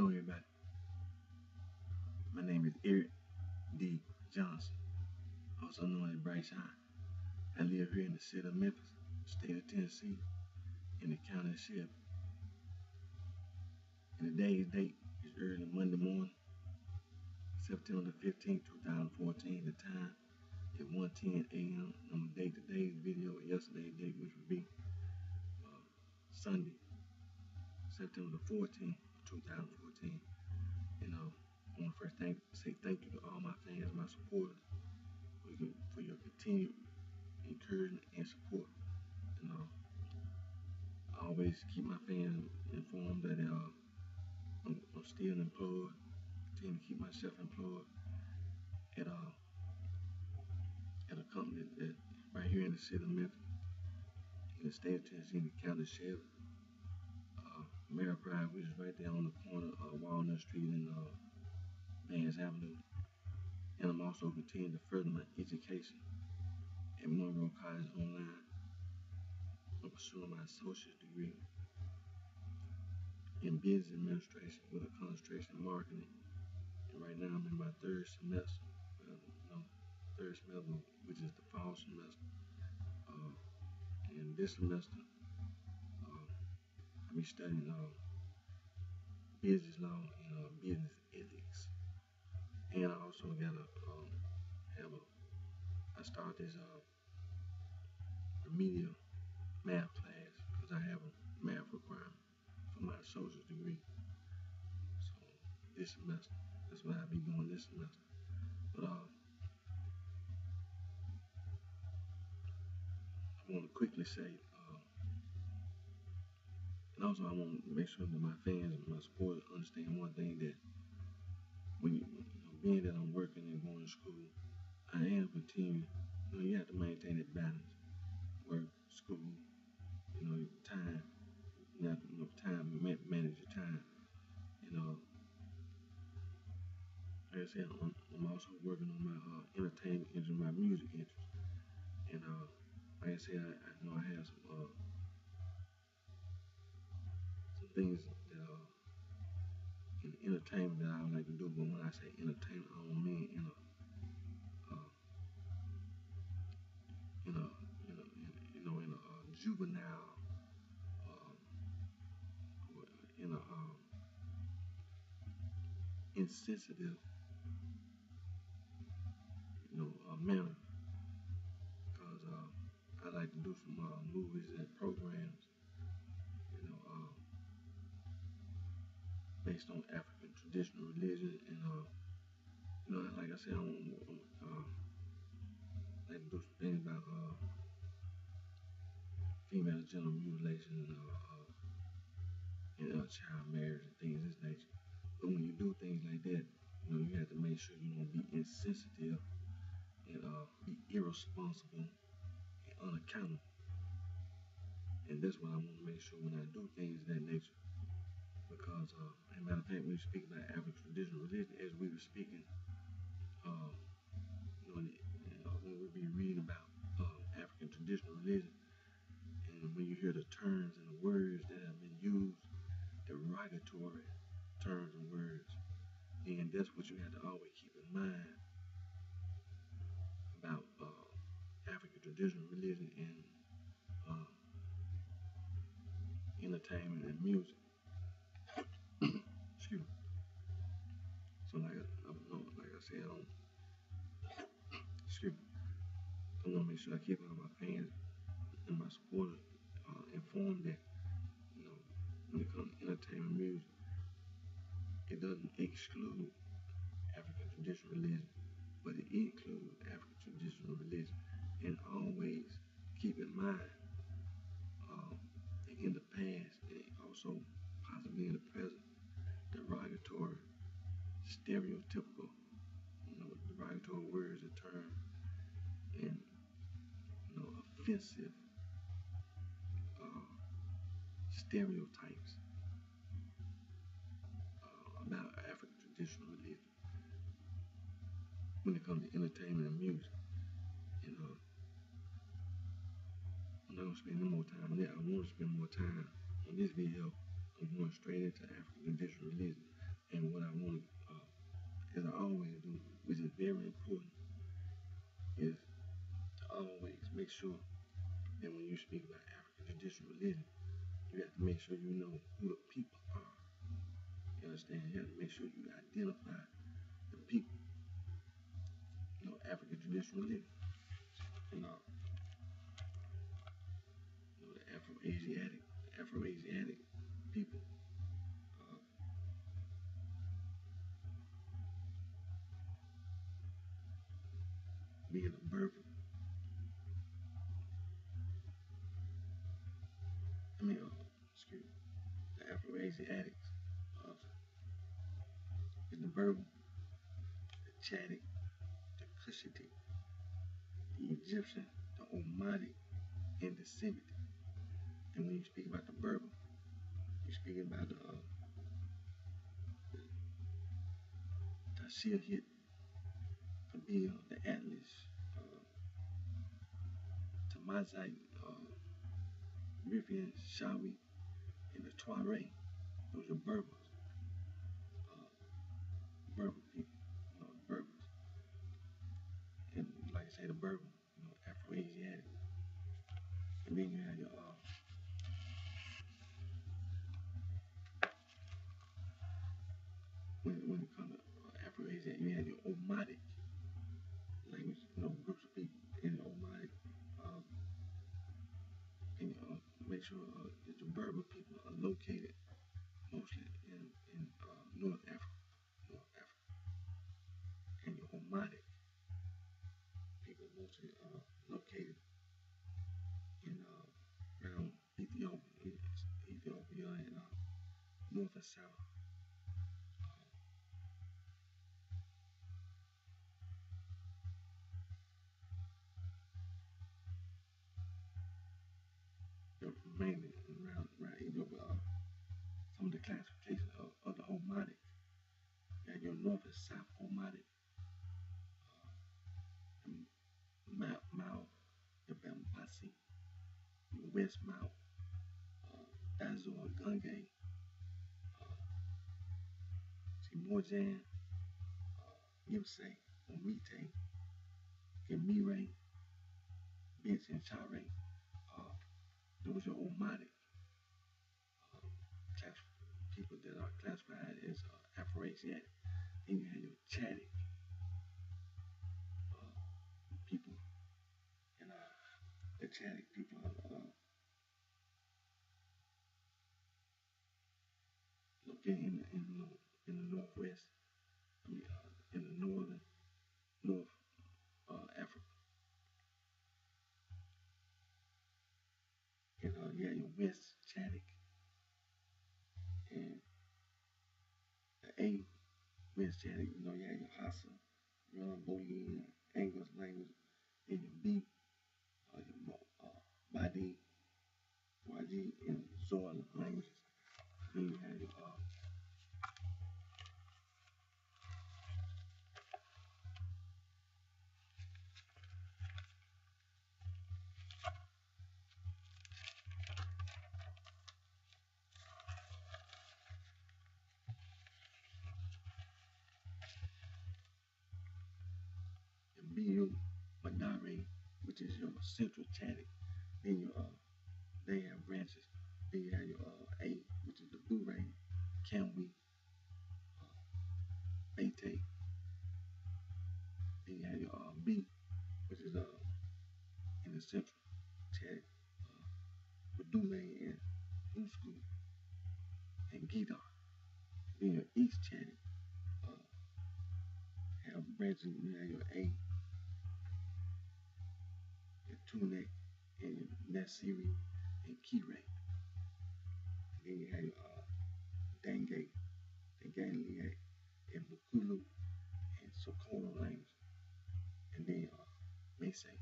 Hello everybody, my name is Eric D. Johnson, also known as BrightShine. I live here in the city of Memphis, state of Tennessee, in the county of Shelby. And today's date is early Monday morning, September the 15th, 2014. The time is 1:10 a.m. I'm going to date today's video with yesterday's date, which would be Sunday, September the 14th, 2014. And I want to first say thank you to all my fans, my supporters, for your continued encouragement and support. And I always keep my fans informed that I'm still employed, continue to keep myself employed at a company that right here in the city of Memphis, in the state of Tennessee, in the county of Shelby. Mary Pride, which is right there on the corner of Walnut Street and Vance Avenue. And I'm also continuing to further my education at Monroe College online. I'm pursuing my associate's degree in business administration with a concentration in marketing. And right now I'm in my third semester, which is the fall semester. And this semester, I'll be studying business law and business ethics. And I also got I started this remedial math class because I have a math requirement for my associate's degree. So this semester, that's what I'll be doing this semester. But I want to quickly say, and also I want to make sure that my fans and my supporters understand one thing, that when being that I'm working and going to school, I am continuing. You have to maintain that balance. Work, school, time. You have to manage your time. Like I said, I'm also working on my entertainment interest, my music interest. And like I said, I know I have some things that in entertainment that I would like to do. But when I say entertainment, I don't mean in a juvenile, in a insensitive, manner. Because I like to do some movies and programs, based on African traditional religion, and like I said, I like to do some things about female genital mutilation and child marriage and things of this nature. But when you do things like that, you have to make sure you don't be insensitive and be irresponsible and unaccountable. And that's what I want to make sure when I do things of that nature. Because, as a matter of fact, when we speak about African traditional religion, as we were speaking, when we be reading about African traditional religion, and when you hear the terms and the words that have been used, derogatory terms and words, then that's what you have to always keep in mind about African traditional religion and entertainment and music. Excuse me. So like I said, excuse me. I want to make sure I keep all my fans and my supporters informed that, when it comes to entertainment music, it doesn't exclude African traditional religion, but it includes African traditional religion. And always keep in mind that in the past, and also possibly in the present, derogatory, stereotypical, derogatory words and terms, and offensive stereotypes about African traditional religion when it comes to entertainment and music. And I'm not going to spend any more time on that. I want to spend more time on this video. I'm going straight into African traditional religion. And what I want to, as I always do, which is very important, is to always make sure that when you speak about African traditional religion, you have to make sure you know who the people are. You understand? You have to make sure you identify the people. African traditional religion. You know, the Afro-Asiatic people. Uh, Being a Berber. Excuse me, the Afro-Asiatics. Uh, is the Berber, the Chadic, the Cushitic, the Egyptian, the Omadic, and the Semitic. And when you speak about the Berber, you speak about the Shilhit, Kabyle, the Atlas, Tamazite, Rifian, Shawi, and the Tuareg. Those are Berbers, Berber people, Berbers. And like I say, the Berber, Afro-Asiatic. And then you have your, when it comes to Afro-Asiatic, you have your Omadic language, groups of people in the Omadic. And make sure that the Berber people are located mostly in North Africa, and your Omadic people mostly located in around Ethiopia and north and south. Mainly around Ethiopia. Some of the classifications of the Omadic. You have your north and south Omadic, Mao, the Bambasi, your west Mao, Dazor, Gungay, Timorjan, Yusei, Omite, Gemire, Bench, and Chare. Those are Omadic people that are classified as Afro-Asiatic. Then you have your Chadic people, and the Chadic people are located in the northwest, in the north Africa. And you have your West Chadic, and the A West Chadic, you have your Hausa, Boyan, English language, and your B, your Badi, Waji, and Zola languages. Then you have your BU Madare, which is your Central Chadic. Then they have branches. Then you have your A, which is the Bure, Kamwi, Bete. Then you have your B, which is in the Central Chadic, Badule and Usku and Gidar. Then your East Chadic have branches. You have your A, your Tunek, and your Nasiri and Kire. Then you have your Dange, Dangalie, and Bukulu and Sokono language. And then Mese.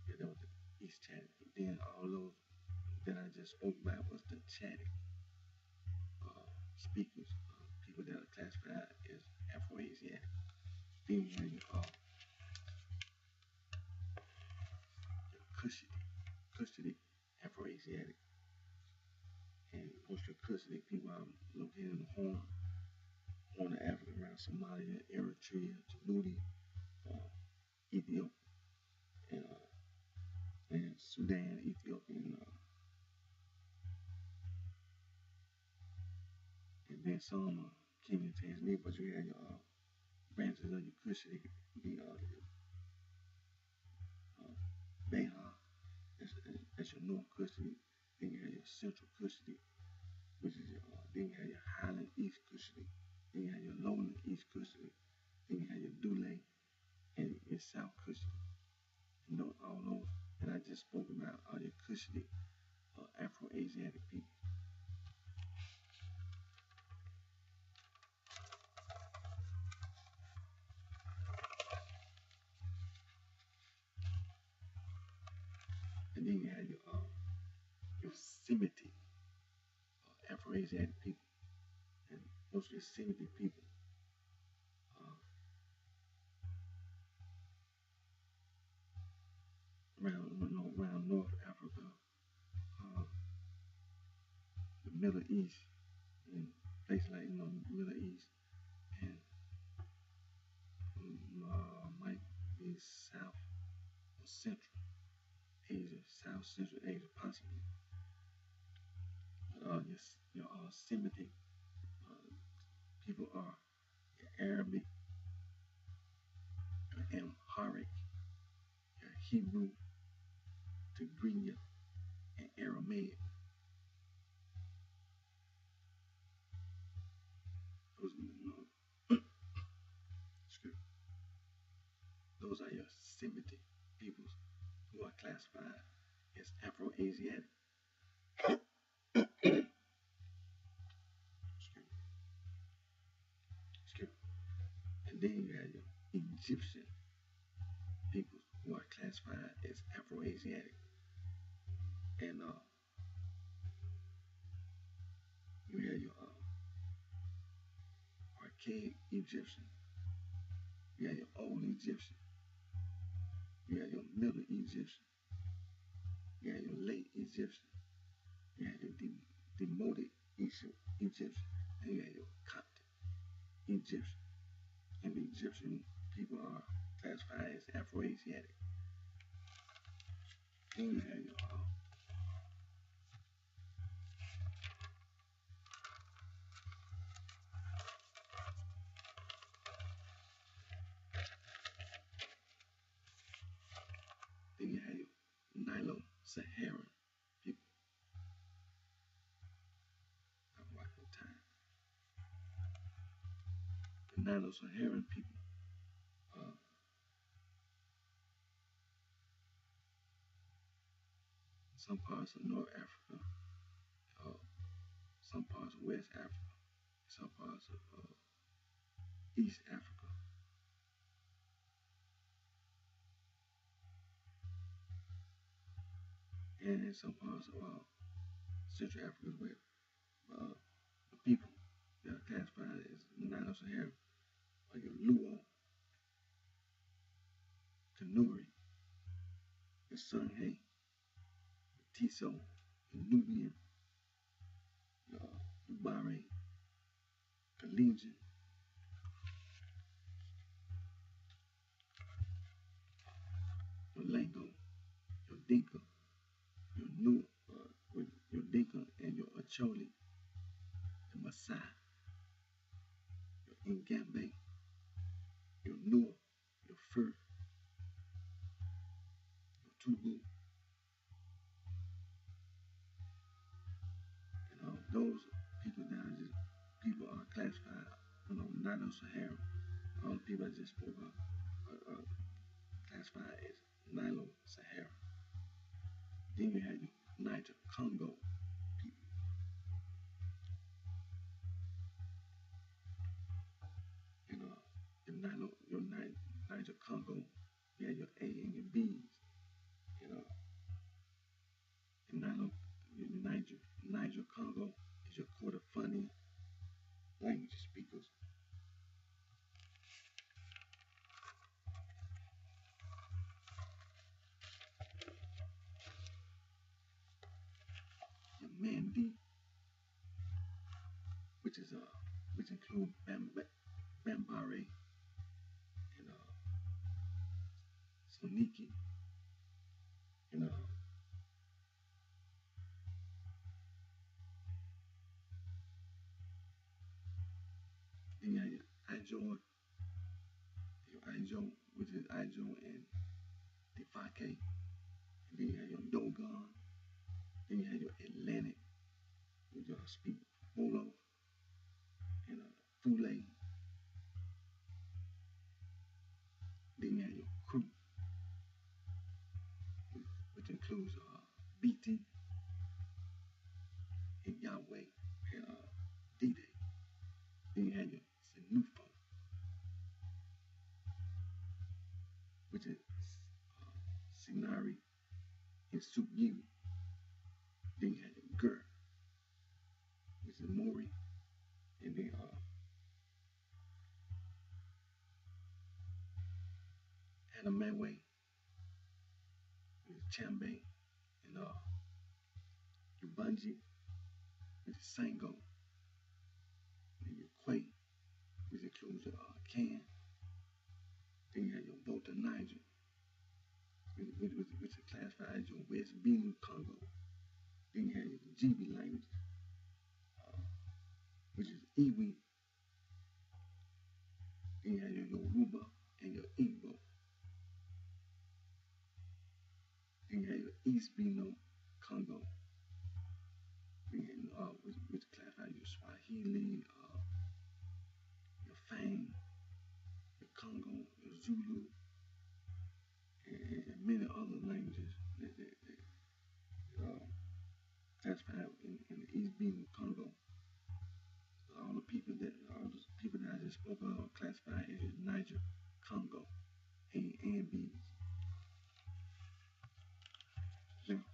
Yeah, that was the East Chadic. Then all those that I just spoke about was the Chadic speakers, people that are classified as Afro-Asiatic. Then you have your Cushitic, Afro-Asiatic. And most of the custody people are located in the Horn of Africa, around Somalia, Eritrea, Djibouti, uh, Ethiopia, and, Sudan, Ethiopia, and then some Kenya, Tanzania. But you have your branches of your custody, the Beha, that's your North custody. Then you have your Central custody, which is your, then you have your Highland East custody. Then you have your Lowland East custody. Then you have your Dule and your South custody. And all those that I just spoke about are your custody of Afro-Asiatic people. And then you have your Semitic Afro-Asiatic people. And most of the Semitic people around North Africa, the Middle East, and places like the Middle East, and might be South or Central Asia, South Central Asia possibly. But your Semitic people are your Arabic, your Amharic, your Hebrew, Tigrinya, and Aramaic. Those are your Semitic peoples who are classified as Afro-Asiatic. And then you have your Egyptian peoples who are classified as Afro-Asiatic. And you have your archaic Egyptian. You have your old Egyptian. You have your middle Egyptian. You have your late Egyptian. You have your demoted Egyptian. And you have your Coptic Egyptian. And the Egyptian people are classified as Afro-Asiatic. Then you have your Nilo-Saharan people. I'm watching time. The Nilo-Saharan people. Some parts of North Africa, some parts of West Africa, some parts of East Africa. And in some parts of Central Africa as well. The people that are classified as Nilo-Saharan are your Luo, Kanuri, the Songhay, the Tiso, the Nubian, the Ubare, Kalenjin, your Lango, your Dinka, your Dinka and your Acholi, the Maasai, your Ngambe, your Nuer, your Fur, your Tubu, and all those people are classified, Nilo-Saharan. All the people I just spoke of are classified as Nilo-Saharan. Then you have your Niger Congo people. And your Niger Congo, you have your A and your B's. Niger Congo is your Kordofani language speakers. Your Mandi include Bambare and Soniki and then you have your Ijo, which is Ijo and Defake. And then you have your Dogon. Then you have your Atlantic, which speak Bolo and Fule. Then you have your crew, which includes BT and Yahweh and D-Day. Then you have your Sinufo, which is Sinari and Subyiri. Then you have your Gur, which is Mori, and then Anamewe, which is Chambe, and Ubanji, which is Sango, and your Quay, which includes Can. Then you have your Volta Niger, which is classified as your West Benue Congo. Then you have your Gibi language, which is Iwi. Then you have your Yoruba and your Igbo. Then you have your East Benue Congo, which classifies your Swahili, your Fang, your Congo, your Zulu, and many other languages that classified in the East Benue Congo. All the people that I just spoke of are classified as Niger, Congo, A and B. Now,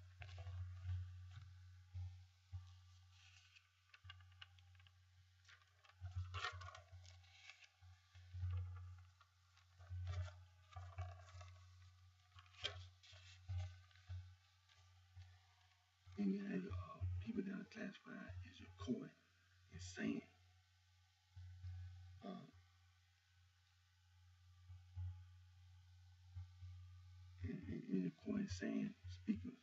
then you have your people that are classified as your Koi and San. And your Koi and San speakers,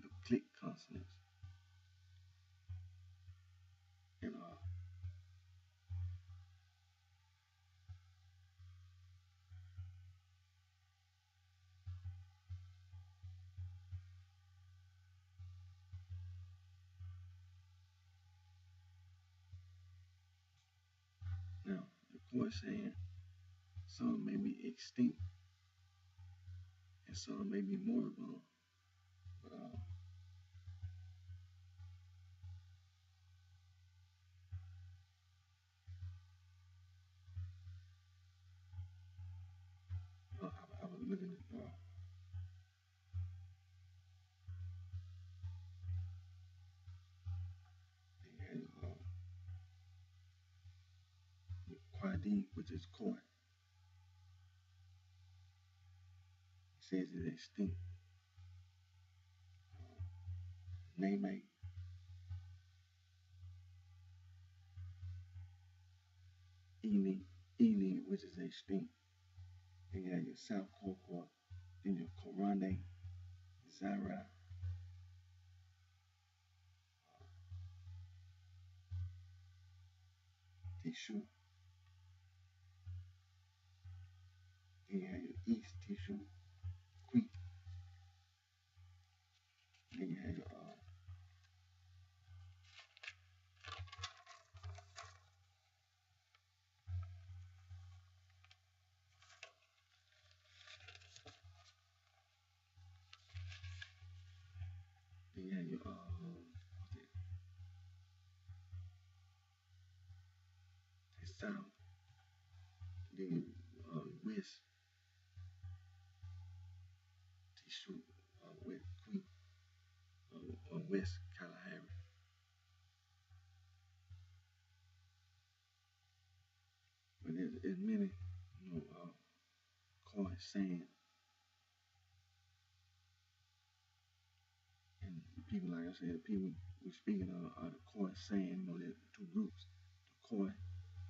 the click consonants. And now, the Koi San, some may be extinct and some may be moribund. But I was looking at and Quadi, which is Koi. It says it's extinct. Name, Eni, which is extinct. Then you have your South Kokwa, then your Korane, Zara, Tishu. Then you have your East Tishu, Queet. Then you have your the South, then West Tishu, West Queet, West Kalahari. But there's many, Koi San. And people, like I said, the people we're speaking of are the Koi San. There's two groups, koi, and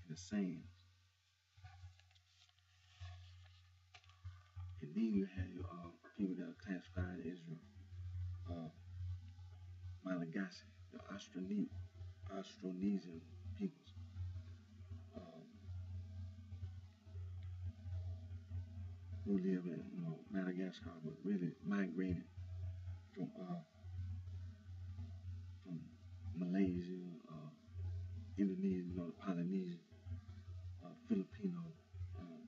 the sands. And then you have your people that are classified as your Malagasy, the Austronesian peoples, uh, who live in Madagascar, but really migrated from from Malaysia, Indonesia, the Polynesian, Filipino uh,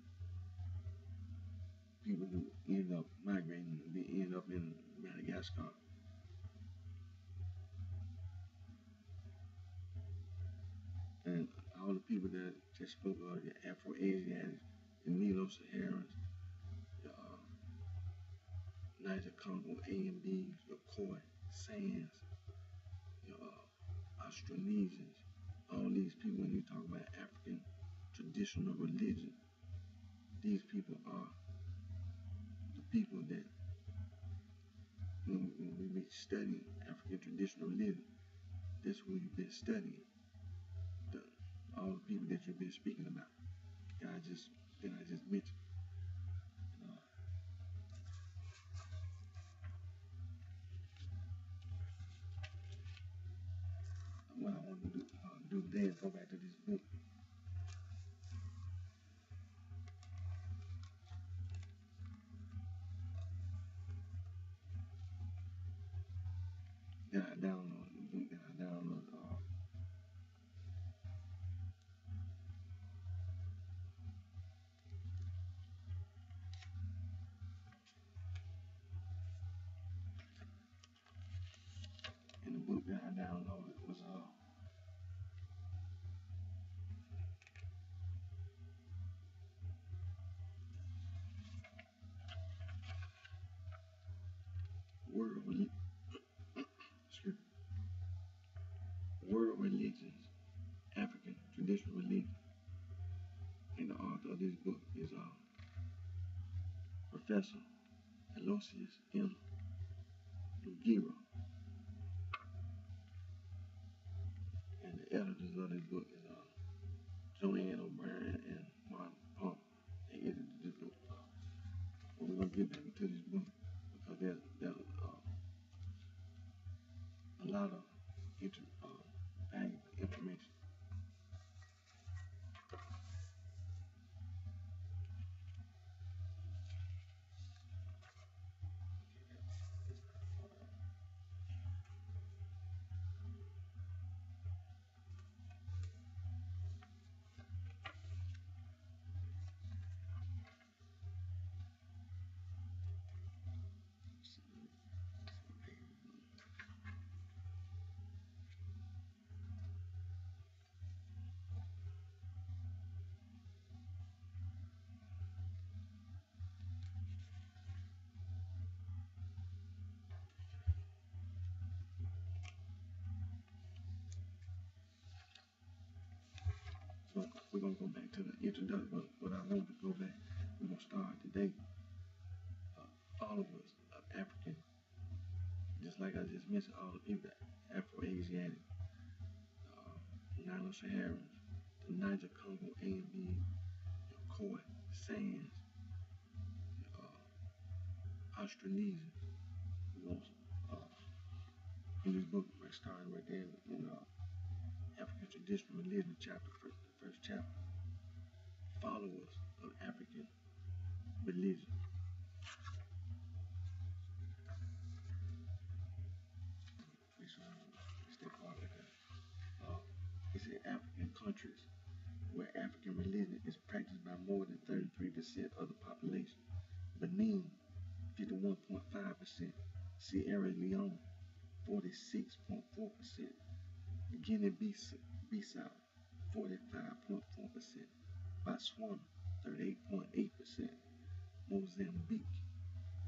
people who end up migrating, they end up in Madagascar. And all the people that just spoke of, the Afro-Asiatics, the Nilo-Saharans, the Niger Congo A and Bs, the Khoi, Sands, the Austronesians, all these people, when you talk about African traditional religion, these people are the people that, when we be studying African traditional religion, that's what we've been studying. The, all the people that you've been speaking about, that I just mentioned. Uh, what I want to do today is go back to this book that I downloaded, and the book that I downloaded was World excuse me, World Religions, African Traditional Religion. And the author of this book is Professor Aloysius M. Lugiro. And the editors of this book is Joanne O'Brien and Martin Palmer. They edited this book. But we're going to get back into this book because there's a lot of valuable information. So we're going to go back to the introduction, but I want to go back. We're going to start today. All of us are African, just like I just mentioned, all the people, Afro-Asiatic, Nilo-Saharans, the Niger Congo A and B, the Khoi, Sands, the Austronesians. You know, in this book, we're starting right there in African Traditional Religion, the first chapter, followers of African religion. It said African countries where African religion is practiced by more than 33% of the population. Benin, 51.5%. Sierra Leone, 46.4%. Guinea-Bissau, 45.4%. Botswana, 38.8%. Mozambique,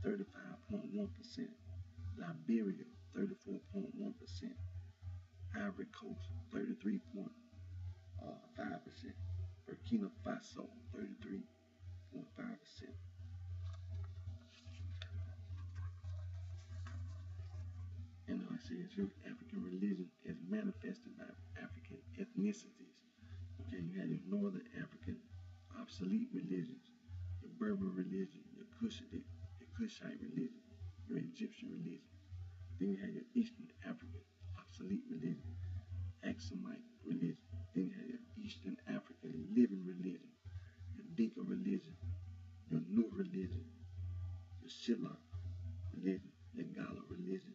35.1%. Liberia, 34.1%. Ivory Coast, 33.5%. Burkina Faso, 33.5%. And it says here, African religion is manifested by African ethnicities. Okay, you had your Northern African obsolete religions, your Berber religion, your Cushite religion, your Egyptian religion. Then you had your Eastern African obsolete religion, Axumite religion. Then you had your Eastern African living religion, your Dinka religion, your Nu religion, your Shilluk religion, your Gala religion,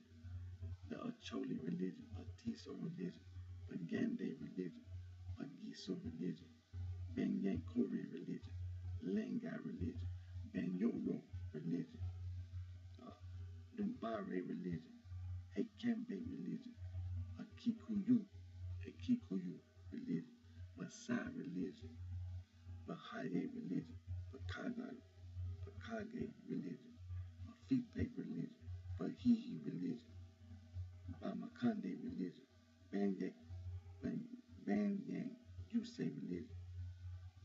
the Acholi religion, Atiso religion, Bagande religion, Bagiso religion, Banyankore religion, Lengai religion, Banyoro religion, Dumbare religion, Akambe religion, Akikuyu religion, Masai religion, Baha'i religion, Bakage religion, Afipe religion, Bahihi religion, Bamakande religion, Banyang Yuse religion,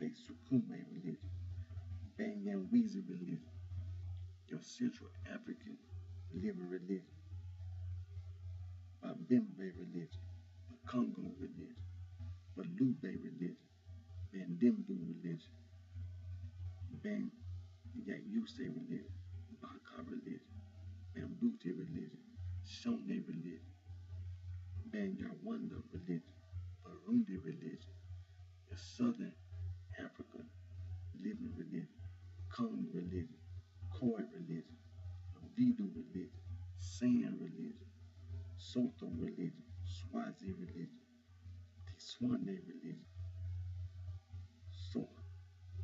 Besukume religion, Banyangwizi religion, your Central African living religion, Babembe religion, Congo religion, Balube religion, Bandimbu religion, Banyayuse religion, Baka religion, Bambuti religion, Shone religion, Banyarwanda religion, Burundi religion, your Southern African living religion, Kong religion, Khoi religion, Voodoo religion, San religion, Soto religion, Swazi religion, Tiswane religion,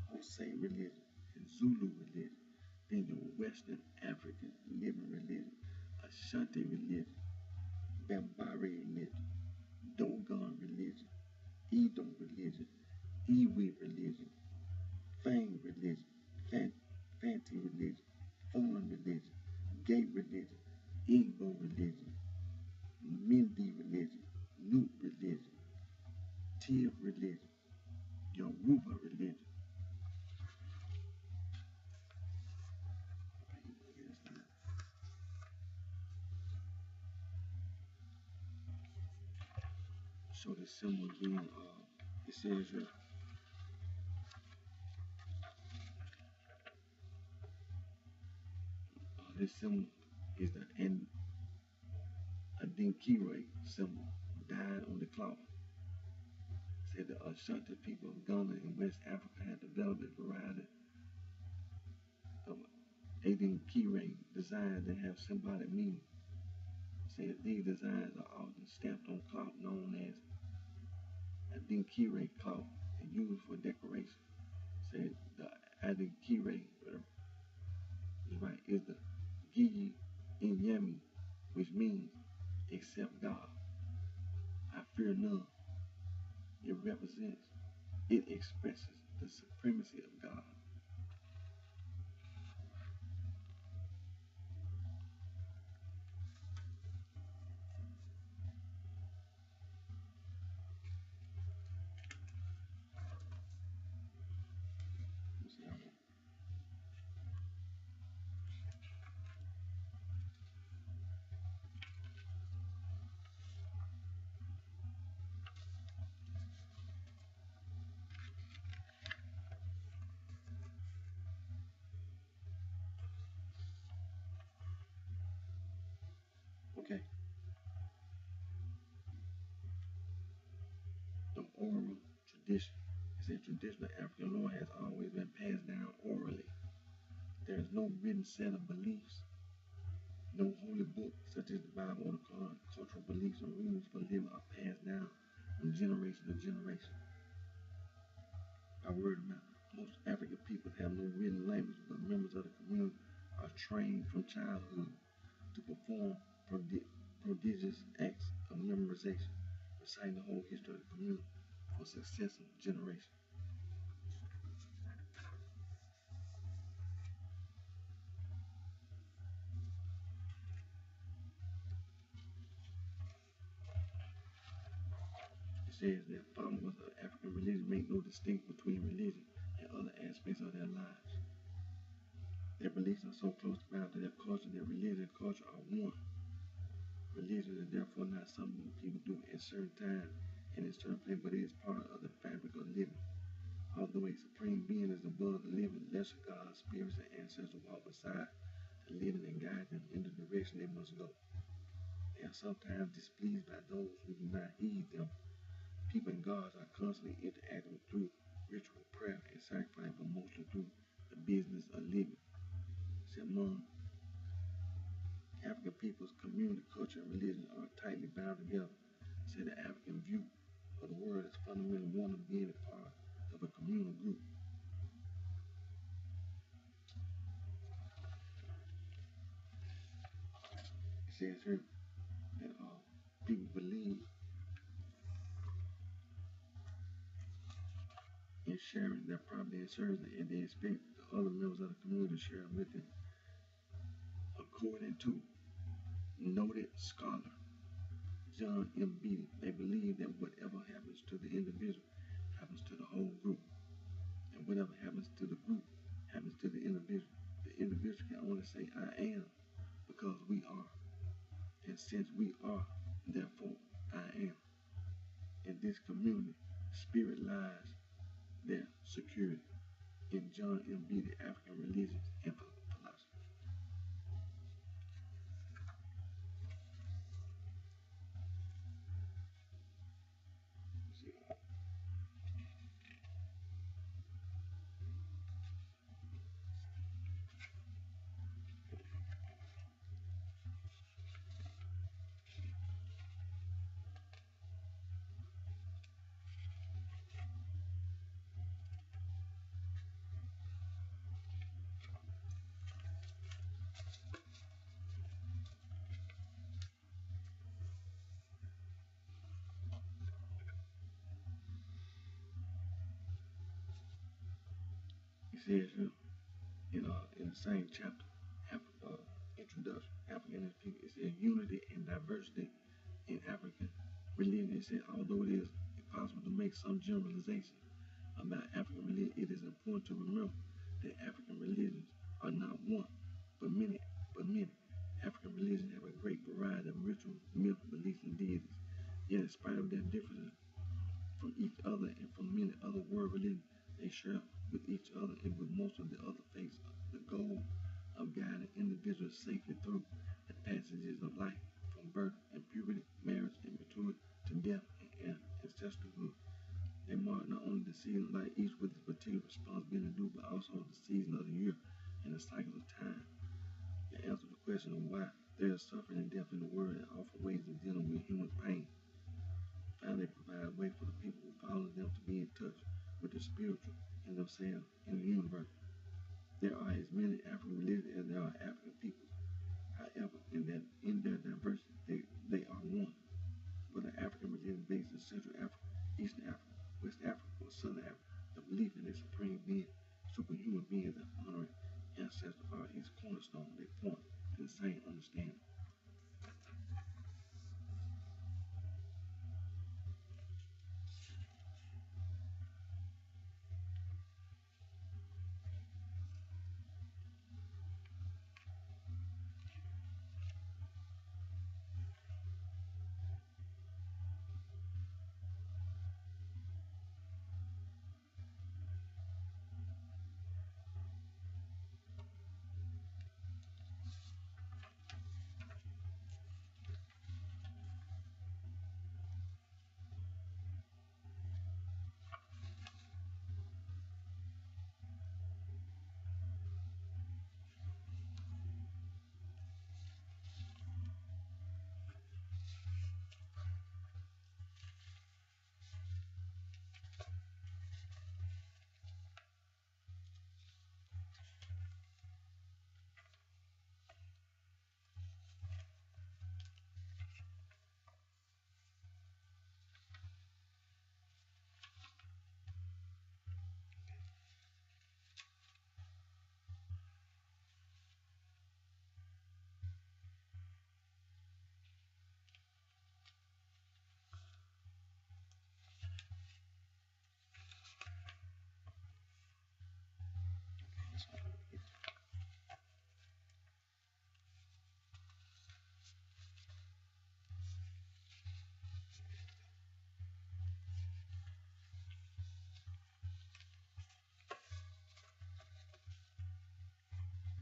Hose religion, and Zulu religion. Then your Western African living religion, Ashanti religion, Bambari religion, Dogon religion, Edom religion, Iwi religion, Fang religion, Fanti religion, Foreign religion, Gay religion, Igbo religion, Mindi religion, Nut religion, Tiv religion, Yoruba religion. Show the symbol again. It says here, this symbol is the Adinkire symbol, dyed on the cloth. Said the Ashanti people of Ghana and West Africa had developed a variety of Adinkire designs that have symbolic meaning. Said these designs are often stamped on cloth known as Adinkire cloth and used for decoration. Said the Adinkire is the Gigi Inyami, which means except God. I fear none. It expresses the supremacy of God. Okay, the oral tradition. It said traditional African lore has always been passed down orally. There is no written set of beliefs, no holy book such as the Bible or the Quran. Cultural beliefs and rules for living are passed down from generation to generation by word of mouth. Most African peoples have no written language, but members of the community are trained from childhood to perform prodigious acts of memorization, reciting the whole history of the community for successive generations. It says that followers of African religion make no distinction between religion and other aspects of their lives. Their beliefs are so close bound to their culture that religion and culture are one. Religion is therefore not something people do at certain times in a certain place, but it is part of the fabric of living. Although a supreme being is above the living, lesser gods, spirits, and ancestors walk beside the living and guide them in the direction they must go. They are sometimes displeased by those who do not heed them. People and gods are constantly interacting through ritual, prayer, and sacrifice, but mostly through the business of living. See, among African peoples, community, culture, and religion are tightly bound together. See, the African view of the world is fundamentally one of being a part of a communal group. It says here that people believe in sharing their property and services, and they expect the other members of the community to share with them. According to noted scholar John M. Beatty, they believe that whatever happens to the individual happens to the whole group, and whatever happens to the group happens to the individual. The individual can only say, I am, because we are. And since we are, therefore I am. In this community, spirit lies their security. In John M. Beatty, African Religions and Philosophy. It says in the same chapter, introduction, African people, it says unity and diversity in African religion. It says although it is impossible to make some generalization about African religion, it is important to remember that African religions are not one, but many. African religions have a great variety of rituals, myths, beliefs, and deities. Yet, in spite of their differences from each other and from many other world religions, they share with each other and with most of the other faiths the goal of guiding individuals safely through the passages of life, from birth and puberty, marriage and maturity, to death and ancestral. They mark not only the season of life, each with its particular responsibility to do, but also the season of the year and the cycles of time. They answer the question of why there is suffering and death in the world and offer ways of dealing with human pain. Finally, they provide a way for the people who follow them to be in touch with the spiritual in themselves and the universe. There are as many African religions as there are African people. However, in their diversity, they are one. Whether African religion based in Central Africa, Eastern Africa, West Africa, or Southern Africa, the belief in a supreme being, superhuman beings, and honoring ancestors are its cornerstone. They point to the same understanding.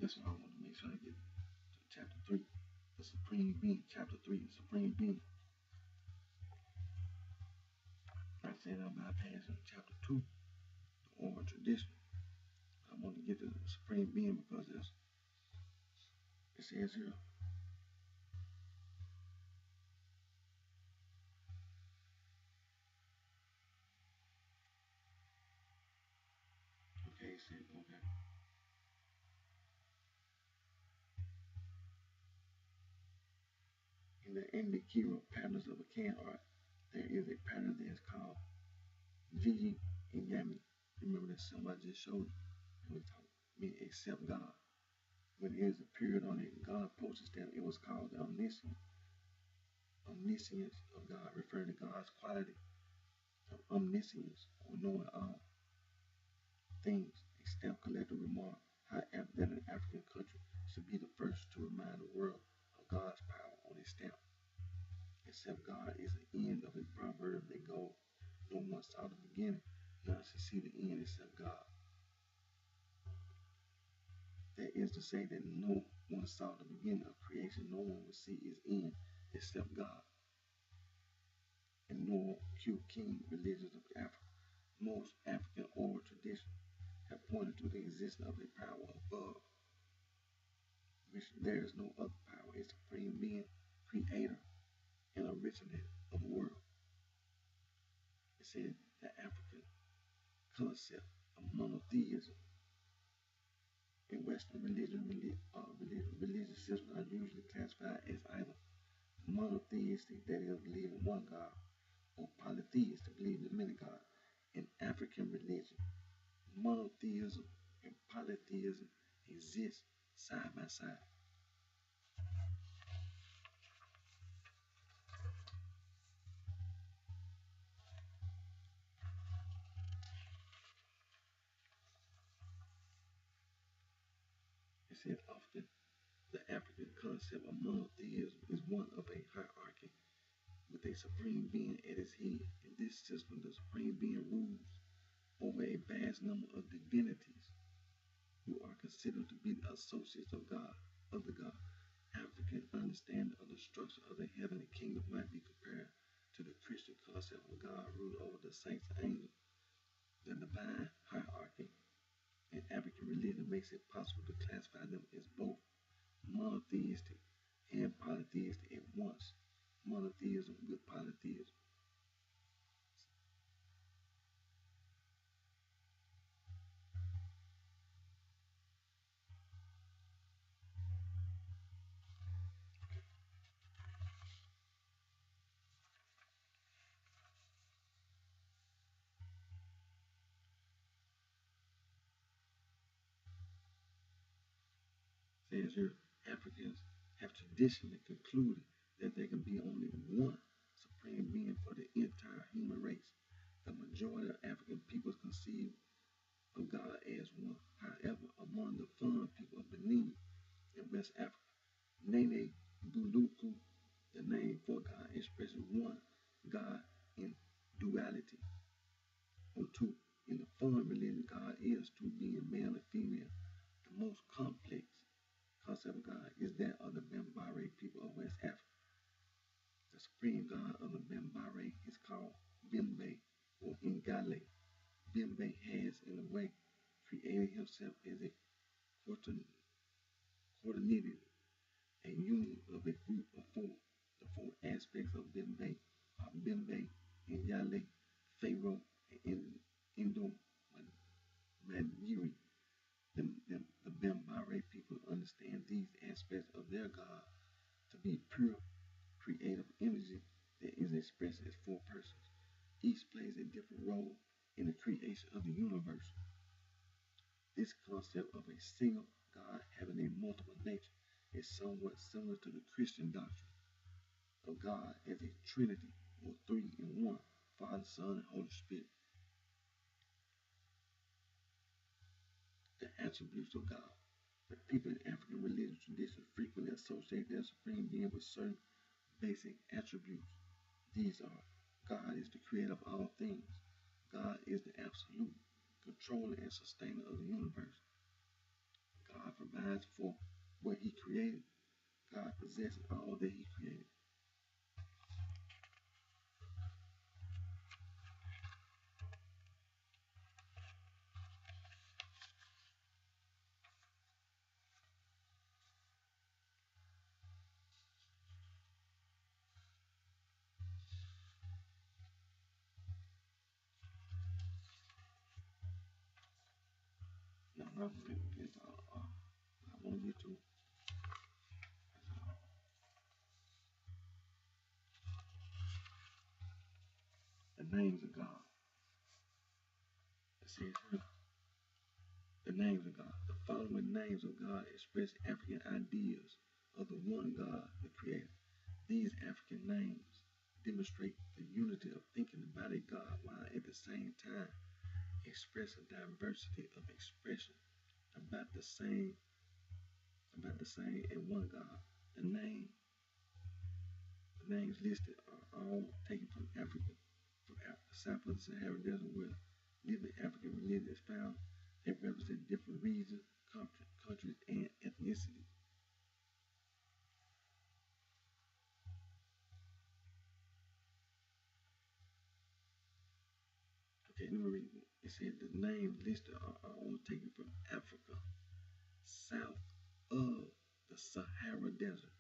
That's why I want to make sure I get to chapter 3. The Supreme Being, chapter 3, the Supreme Being. I said I'm bypassing chapter 2, the oral tradition. I want to get to the Supreme Being because it says here, okay, it said, okay. In the indicator patterns of a can art, there is a pattern that is called Gigi and Yami. Remember that symbol I just showed you? And we talk, mean except God. When there is a period on it, God posted stamp, it was called the omniscience of God, referring to God's quality of omniscience or knowing all things. A stamp collector remarked how that an African country should be the first to remind the world of God's power on its stamp. Except God is the end of a proverb that goes, no one saw the beginning, none should see the end except God. That is to say that no one saw the beginning of creation, no one will see its end except God. In Noah Q. King, religions of Africa, most African oral traditions have pointed to the existence of a power above, which there is no other power, a supreme being, creator, and originator of the world. It said the African concept of monotheism in Western religious systems are usually classified as either monotheistic, that is, believe in one God, or polytheistic, believe in many gods. In African religion, monotheism and polytheism exist side by side. It said often the African concept of monotheism is one of a hierarchy with a supreme being at its head. In this system, the supreme being rules over a vast number of divinities who are considered to be the associates of God, of the God. African understanding of the structure of the heavenly kingdom might be compared to the Christian concept of God ruled over the saints and angels. The divine hierarchy in African religion makes it possible to classify them as both monotheistic and polytheistic at once. Monotheism with polytheism. Says here, Africans have traditionally concluded that there can be only one supreme being for the entire human race. The majority of African peoples conceive of God as one. However, among the Fon people of Benin in West Africa, Nene Buluku, the name for God, expresses one God in duality, or two. In the Fon religion, God is two being, male and female. The most complex concept of God is that of the Bambara people of West Africa. The supreme God of the Bambara is called Bimbe or Ngale. Bimbe has, in a way, created himself as a coordinated, a union of a group of four. The four aspects of Bimbe are Bimbe, Nyale, Pharaoh, and Indo Madiri. The Bambara people understand these aspects of their God to be pure creative energy that is expressed as four persons. Each plays a different role in the creation of the universe. This concept of a single God having a multiple nature is somewhat similar to the Christian doctrine of God as a Trinity, or three in one, Father, Son, and Holy Spirit. The attributes of God. The people in African religious tradition frequently associate their supreme being with certain basic attributes. These are: God is the creator of all things. God is the absolute controller and sustainer of the universe. God provides for what He created. God possesses all that He created. Now, I want to get to the names of God. It says here, the names of God. The following names of God express African ideas of the one God, the Creator. These African names demonstrate the unity of thinking about a God while at the same time express a diversity of expression about the same and one God. The names listed are all taken from Africa, south of the Sahara Desert, where living African religion is found. They represent different regions, countries, and ethnicities. Okay, let me read it. It said the names listed are all taken from Africa, south of the Sahara Desert,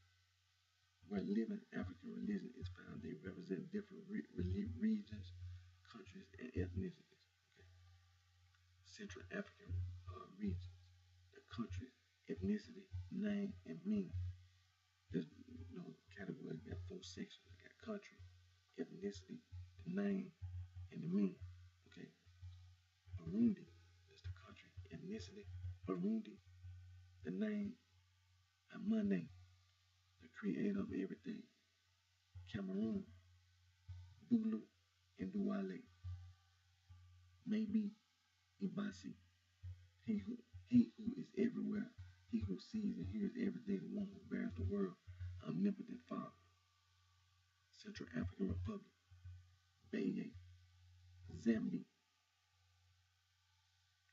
where living African religion is found. They represent different regions, countries, and ethnicities. Okay. Central African regions, the countries, ethnicity, name, and meaning. There's category. Got 4 sections. I got country, ethnicity, the name, and the meaning. Okay. Burundi is the country. Ethnicity, Burundi. The name, Amane, the creator of everything. Cameroon, Bulu, and Douale. Maybe Ibasi, he who is everywhere, he who sees and hears everything, the one who bears the world, omnipotent Father. Central African Republic, Beye, Zambia,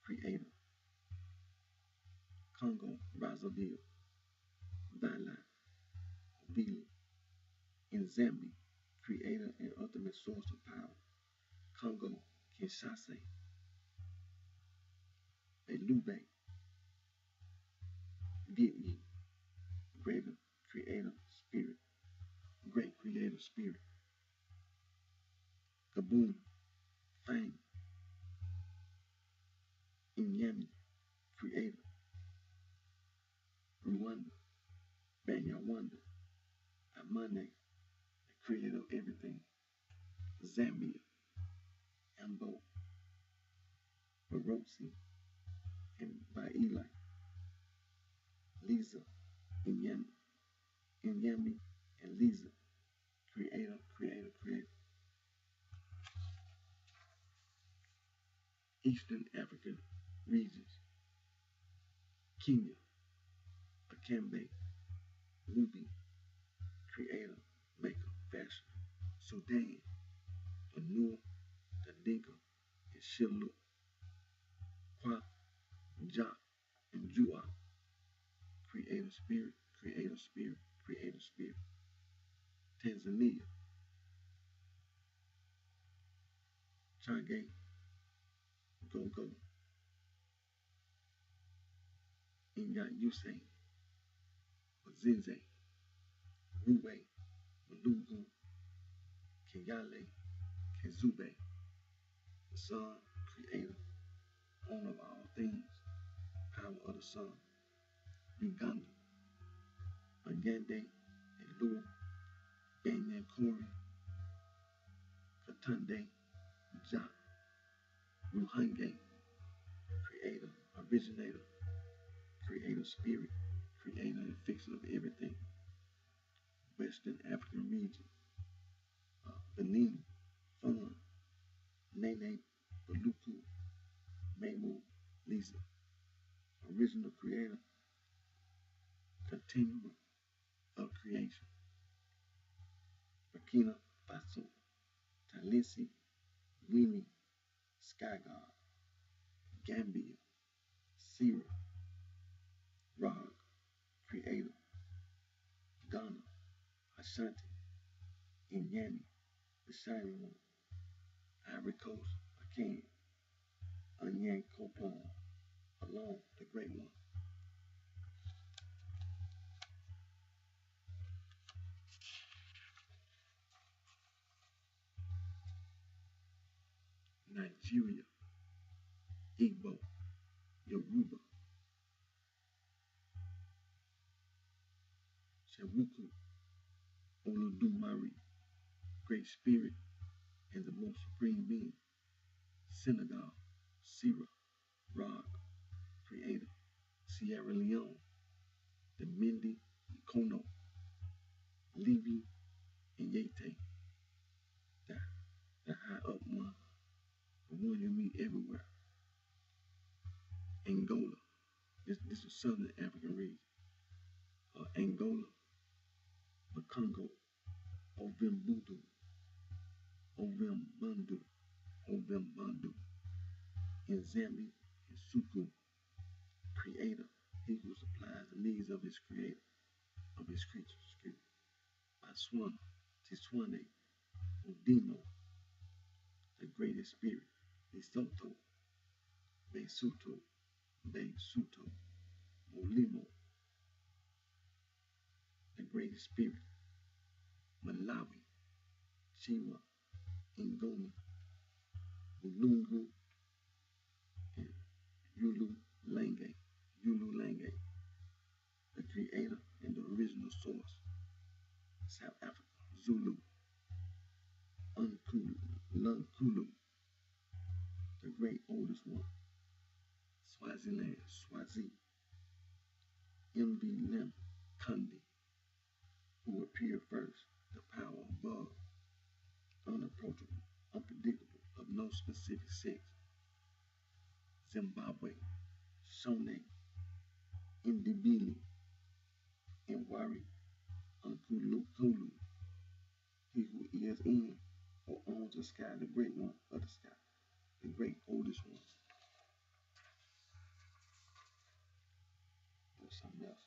Creator. Congo, Brazzaville, Vala, Obili. In Zambia, Creator and ultimate source of power. Congo, Kinshasa, Belube, Gitli, Greater Creator Spirit, Great Creator Spirit. Kaboom, Fang, Inyami, Creator. Rwanda, Banyawanda, Amane, the creator of everything. Zambia, Ambo, Barosi, and Baila, Lisa, Inyami, and Lisa, Creator. Eastern African regions, Kenya, Akambe, Ruby, Creator, Maker, Fashion. Sudan, the Nur, the Dinka, and Shilu, Kwa, Ja, and Jua, Creator Spirit, Creator Spirit, Creator Spirit. Tanzania, Chage, Gogo, Inga Yuse, Zinze, Ruwe, Malugu, Kiyale, Kizube, the Son, Creator, owner of all things, power of the Son. Uganda, Agande, Elua, Banyankori, Katunde, Ja, Ruhange, Creator, Originator, Creator Spirit, Creator and Fixer of everything. Western African region, Benin, Fun, Nene, Baluku, Mabel, Lisa, Original Creator, Continuum of Creation. Burkina Faso, Talisi, Guinea, Sky God, Gambia, Syria, Rog, Creator, Ghana, Ashanti, Inyami, the Shining One, Ivory Coast, Akan, Anyan Kopon, Alone, the Great One, Nigeria, Igbo, Yoruba, Shawuku, Oludumare, Great Spirit, and the Most Supreme Being, Senegal, Sira, Rog, Creator, Sierra Leone, the Mindi, Ikono, Livi, and Yete, the, the high up one, the one you meet everywhere, Angola, this is Southern African region, Angola, the Congo, Ovimbudu, Ovimbandu, Ovimbandu, in Zambia, and Suku, Creator, he who supplies the needs of his creator, of his creatures, Botswana, Tiswane, Odino, the greatest spirit, Lesotho, Besuto, Besuto, Molimo, the greatest spirit, Malawi, Chiwa, Ngoni, Ulungu, and Yulu Lange, the creator and the original source, South Africa, Zulu, Unkulu, Lunkulu, the great oldest one, Swaziland, Swazi, MV Lim, Kundi, who appeared first, the power above, unapproachable, unpredictable, of no specific sex, Zimbabwe, Shone, Ndibili, Nwari, Nkulu, he who is in or owns the sky, the great one of the sky, the great oldest one. There's something else.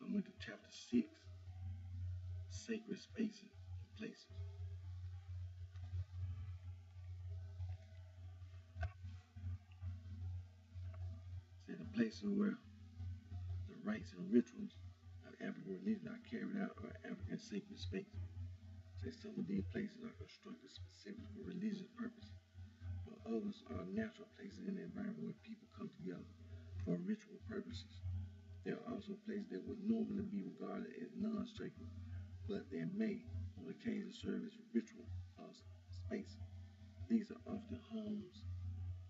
I went to chapter 6, sacred spaces and places. places where the rites and rituals of African religion are carried out are African sacred spaces. Say some of these places are constructed specifically for religious purposes, but others are natural places in the environment where people come together for ritual purposes. There are also places that would normally be regarded as non-sacred, but they may, on occasion, serve as ritual spaces. These are often homes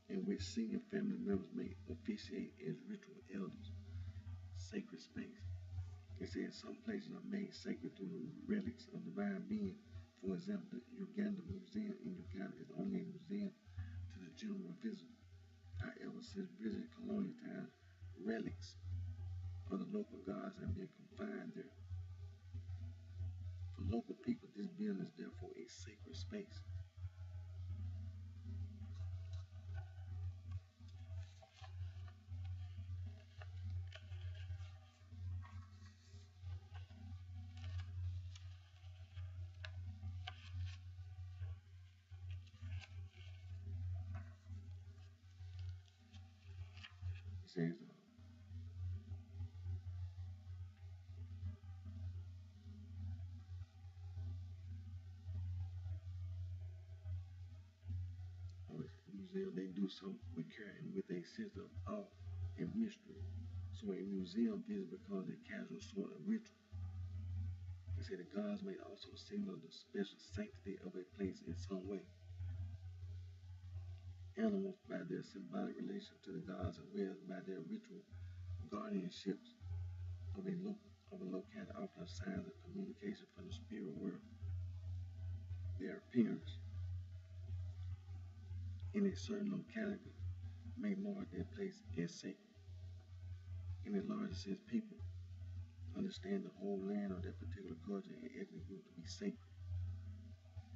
in which senior family members may officiate as ritual elders. Sacred space. It says some places are made sacred through the relics of divine beings. For example, the Uganda Museum in Uganda is only a museum to the general visitor. However, since British colonial times, relics of the local gods have been confined there. For local people, this building is therefore a sacred space. It says, museum, they do so with care and with a sense of awe and mystery. So a museum visit becomes a casual sort of ritual. They say the gods may also signal the special sanctity of a place in some way. Animals, by their symbolic relation to the gods, as well as by their ritual guardianships of a locality, often signs of communication from the spirit world. Their appearance in a certain locality may mark their place as sacred. In a larger sense, people understand the whole land of that particular culture and ethnic group to be sacred.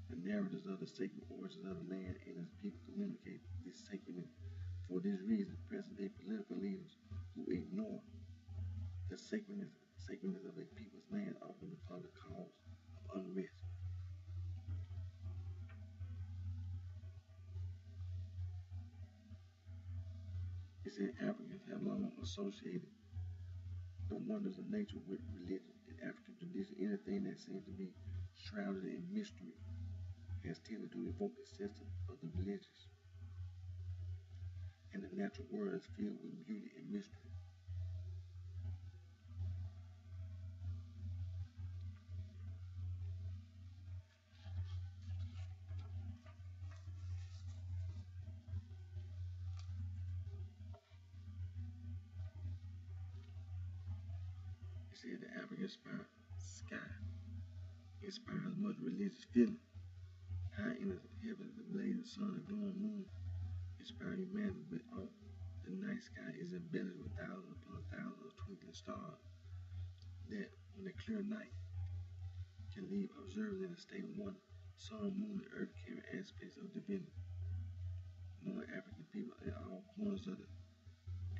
The narratives of the sacred origins of the land and its people communicate this sacredness. For this reason, present-day political leaders who ignore the sacredness of a people's land often become the cause of unrest. It said Africans have long associated the wonders of nature with religion. In African tradition, anything that seems to be shrouded in mystery has tended to evoke a sense of the religious, and the natural world is filled with beauty and mystery. It said the African sky inspires much religious feeling. High in the heavens, the blazing sun and glowing moon inspire humanity with awe. The night sky is embellished with thousands upon thousands of twinkling stars that, on a clear night, can leave observers in a state of wonder. Sun, moon, and earth carry aspects of divinity. Among African people in all corners of the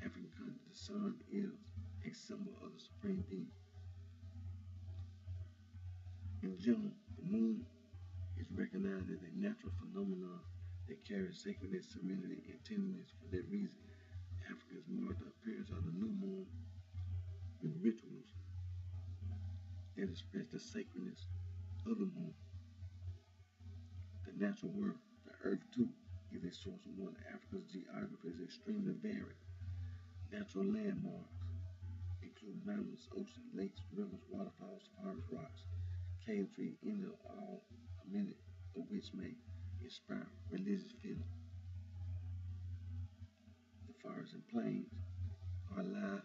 African continent, the sun is a symbol of the supreme being. In general, the moon is recognized as a natural phenomenon that carries sacredness, serenity, and tenderness. For that reason, Africans mark the appearance of the new moon with rituals that express the sacredness of the moon. The natural world, the earth too, is a source of wonder. Africa's geography is extremely varied. Natural landmarks include mountains, oceans, lakes, rivers, waterfalls, forest rocks, cave trees, India, all many of which may inspire religious feeling. The forests and plains are alive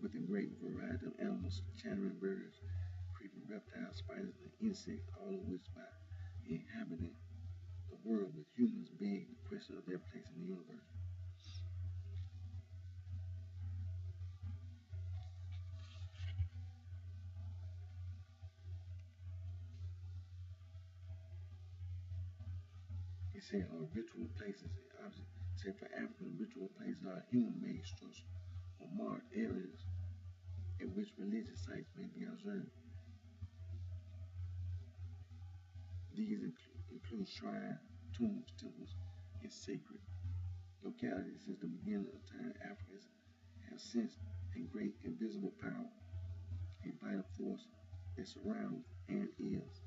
with a great variety of animals, chattering birds, creeping reptiles, spiders, and insects, all of which by inhabiting the world with humans being the question of their place in the universe. He said ritual places, obviously, said for African ritual places are human-made structures or marked areas in which religious sites may be observed. These include shrines, tombs, temples, and sacred localities. Since the beginning of time, Africa sense a great invisible power, a vital force that surrounds and is.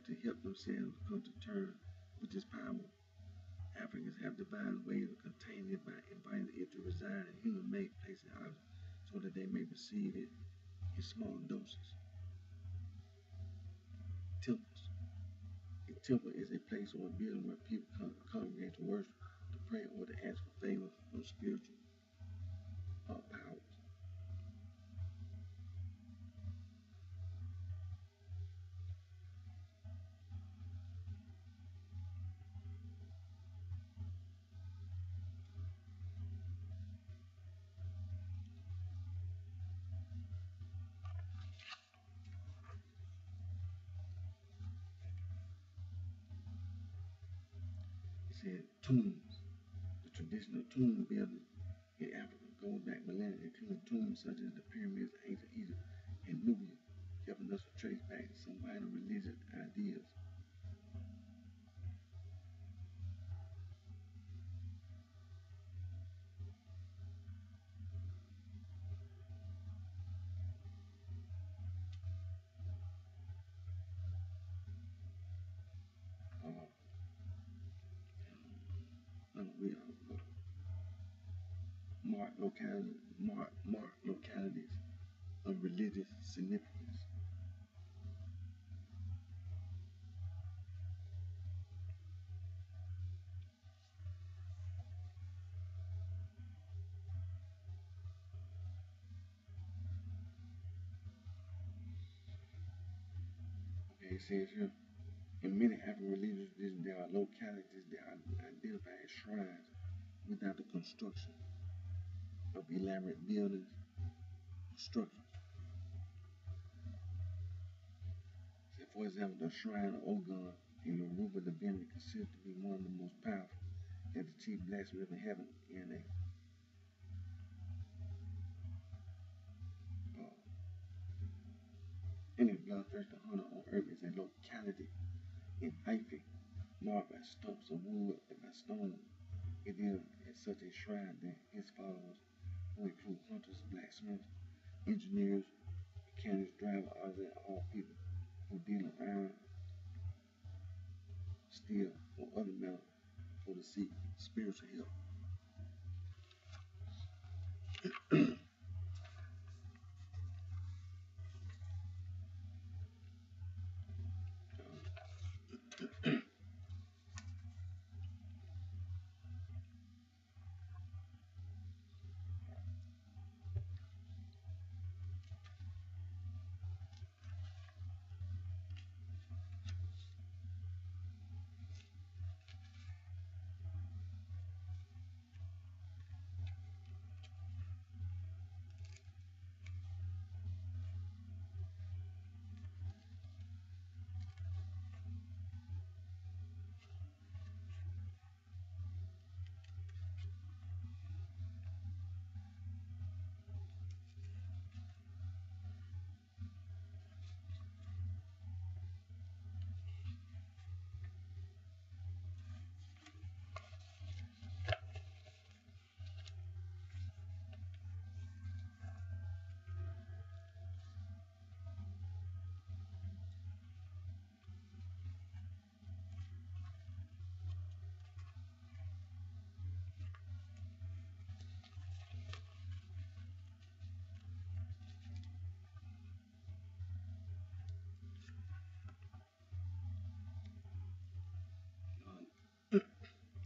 To help themselves come to terms with this power. Africans have devised ways of containing it by inviting it to reside in human-made places so that they may receive it in small doses. Temples. A temple is a place or a building where people congregate to worship, to pray, or to ask for favor from spiritual powers. It said tombs. The traditional tomb building in Africa goes back millennia, including tombs such as the pyramids of ancient Egypt and Nubia, helping us to trace back some vital religious ideas. Uh, we mark localities of religious significance. Okay, it says here, in many African religions, there are localities that are identified as shrines without the construction of elaborate buildings or structures. So for example, the shrine of Ogun in Yoruba divinity considered to be one of the most powerful and the chief blacksmith in heaven any bloodthirsty hunter on earth is a locality in Ife, marked by stumps of wood and by stones. It is at such a shrine that his followers, who include hunters, blacksmiths, engineers, mechanics, drivers, artisans, and all people who deal in iron, steel, or other metal for to seek spiritual help.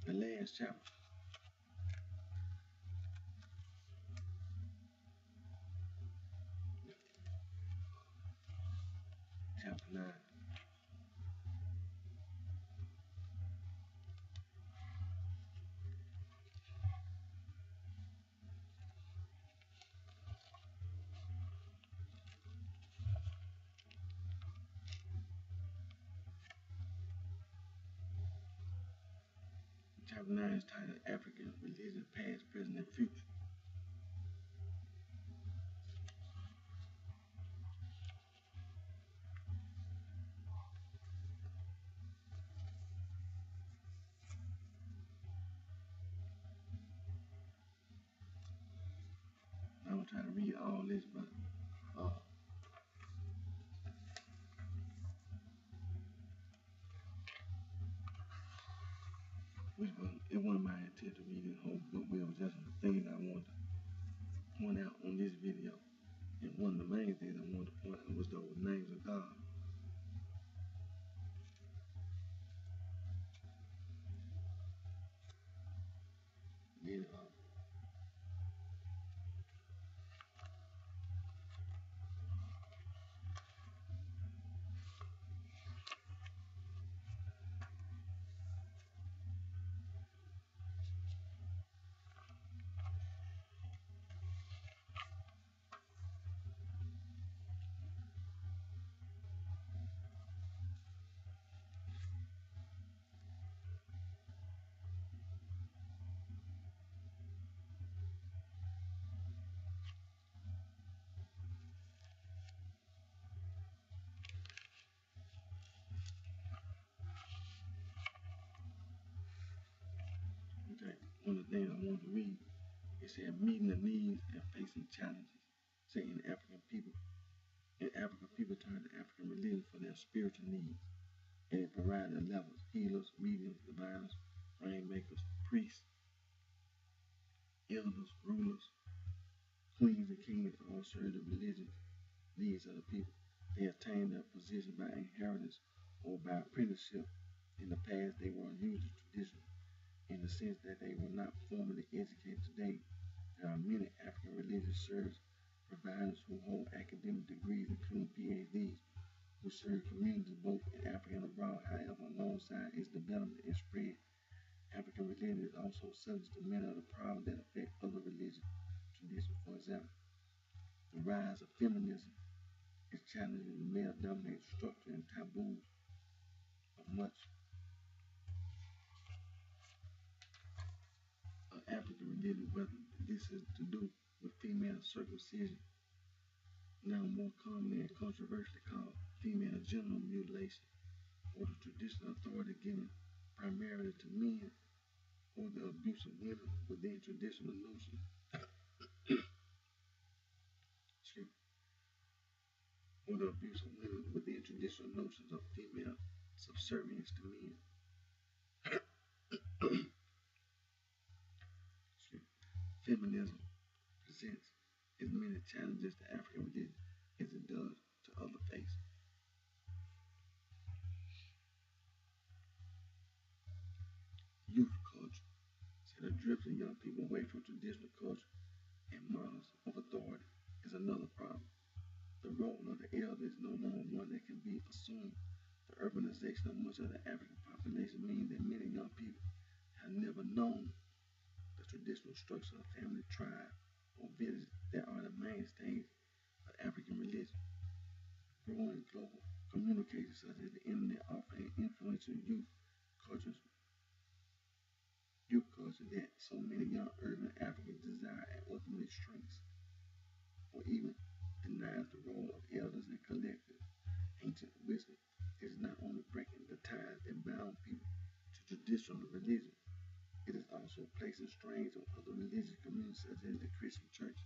The last chapter, chapter 9. Chapter 9 is titled African Religion, Past, Present, and Future. I'm going to try to read all this, but it wasn't my intent to read this whole book, but it was just the things I wanted to point out on this video. And one of the main things I wanted to point out was those names of God. Then, okay, one of the things I wanted to read, it said meeting the needs and facing challenges. Saying in Africa, people turn to African religion for their spiritual needs, and it provided levels: healers, mediums, diviners, rainmakers, priests, elders, rulers, queens, and kings all serve the religious needs of the people. They attained their position by inheritance or by apprenticeship. In the past, they were usually traditional in the sense that they were not formally educated. Today, there are many African religious service providers who hold academic degrees, including PhDs, who serve communities both in Africa and abroad. However, alongside its development and spread, African religion is also subject to many of the problems that affect other religious traditions. For example, the rise of feminism is challenging the male-dominated structure and taboos of much of African religion, whether this is to do with female circumcision, now more commonly and controversially called female genital mutilation, or the traditional authority given primarily to men, or the abuse of women within traditional notions, or the abuse of women within traditional notions of female subservience to men. Feminism presents as many challenges to African religion as it does to other faiths. Youth culture. So the drift of young people away from traditional culture and models of authority is another problem. The role of the elder is no longer one that can be assumed. The urbanization of much of the African population means that many young people have never known the traditional structure of family, tribe, or village that are the mainstays of African religion. Growing global communications such as the internet offer an influential youth culture that so many young urban Africans desire and ultimately shrinks or even denies the role of elders and collective ancient wisdom. It is not only breaking the ties that bound people to traditional religion, it is also placing strains on other religious communities such as the Christian church.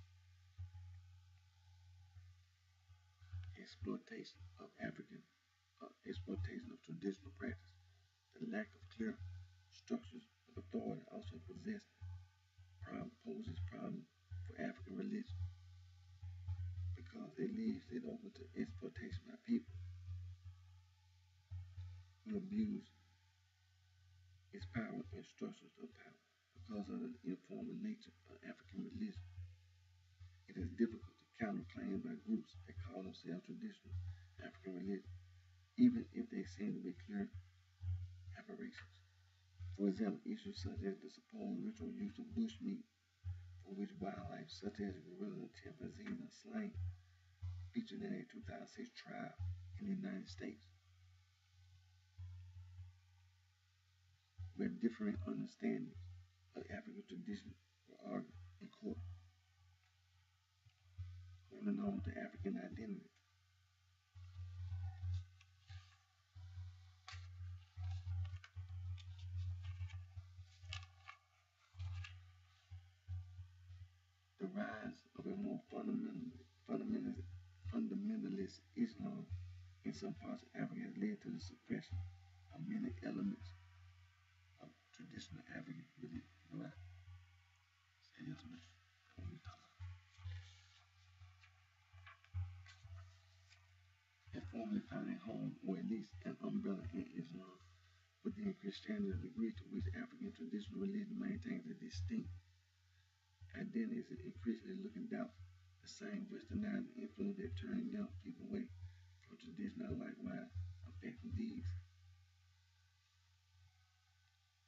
Exploitation of traditional practice. The lack of clear structures of authority also poses problems for African religion because it leaves it open to exploitation by people who abuse its power and structures of power. Because of the informal nature of African religion, it is difficult to counter claims by groups that call themselves traditional African religion, even if they seem to be clear aberrations. For example, issues such as the supposed ritual use of bush meat, for which wildlife such as gorillas and chimpanzees are slain, featured in a 2006 trial in the United States. where different understandings of African tradition were argued in court, holding on to African identity. The rise of a more fundamentalist Islam in some parts of Africa has led to the suppression of many elements of traditional African religion. Right? Say yes, man. And formerly found a home, or at least an umbrella in Islam, within Christianity, the degree to which African traditional religion maintains a distinct identity is increasingly looking doubtful. The same westernizing influence that turned young people away from tradition are likewise affecting these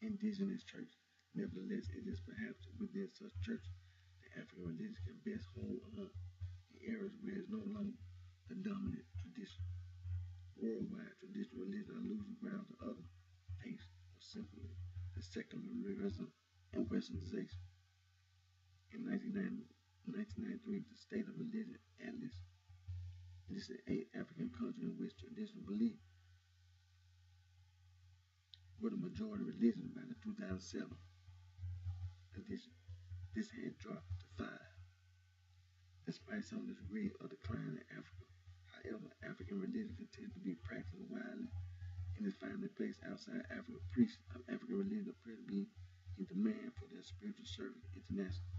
indigenous churches. Nevertheless, it is perhaps within such churches that African religion can best hold on in areas where it is no longer the dominant tradition. Worldwide, traditional religions are losing ground to other faiths or simply the secularism and westernization. In 1993, the State of Religion Atlas listed 8 African countries in which traditional beliefs were the majority religion. By the 2007 edition, this had dropped to 5. Despite some degree of decline in Africa, however, African religion continues to be practiced widely and is finding a place outside Africa. Priests of African religion appear to be in demand for their spiritual service internationally.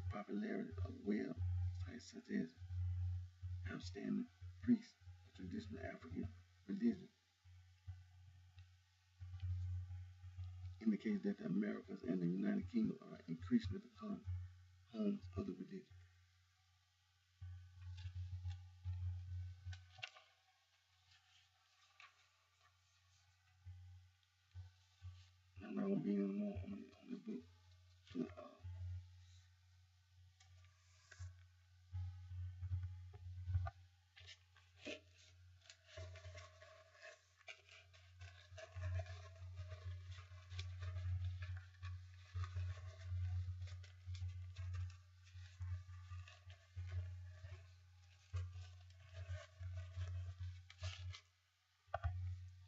The popularity of websites such as Outstanding Priests of Traditional African Religion indicates that the Americas and the United Kingdom are increasingly becoming homes of the religion. I'm not going to be any more on the book.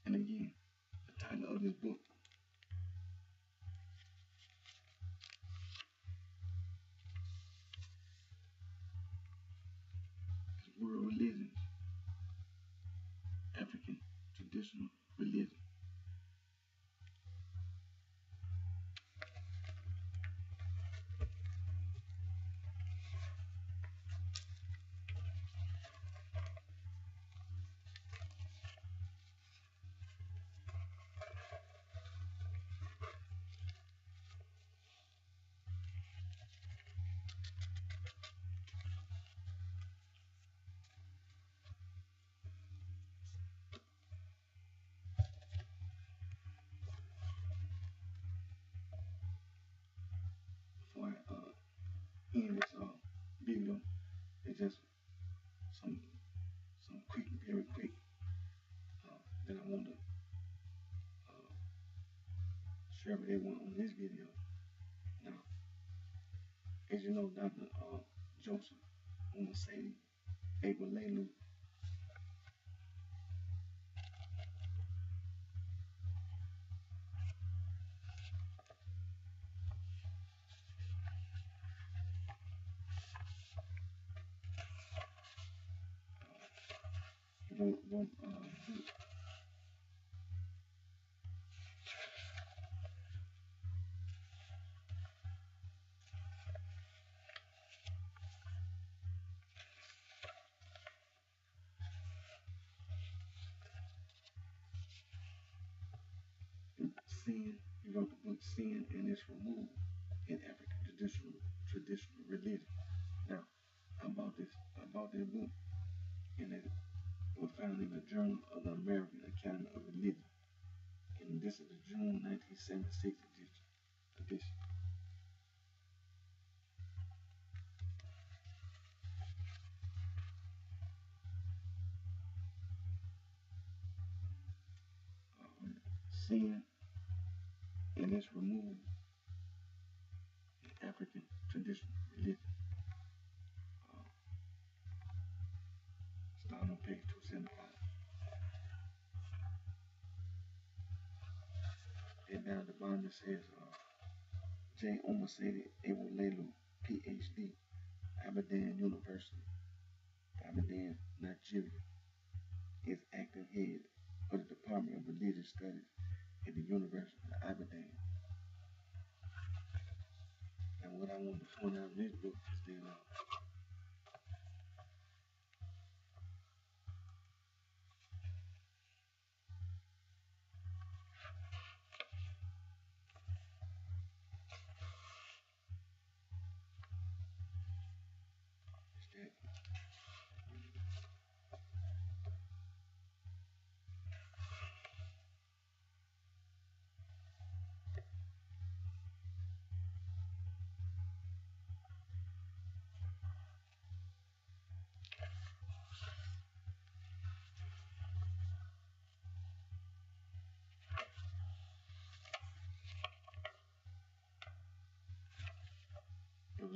And again, the title of this book is World Religions, African Traditional Religion. Before I end this video, it's just some quick, very quick that I want to share with everyone on this video. Now, as you know, Dr. Joseph Umasadi Egwalelu wrote Sin. He wrote the book Sin and Its Removal in African Traditional Religion. Now, I bought this book, and it was found in the Journal of the American Academy of Religion, and this is the June 1976 edition. Sin and it's removed in African traditional religion. Uh, Starting on page 275. And down at the bottom it says, J. Omasede Ewolelu, PhD, Abadan University, Abadan, Nigeria, is acting head of the Department of Religious Studies at the University of Abadan. And what I want to point out in this book is that it was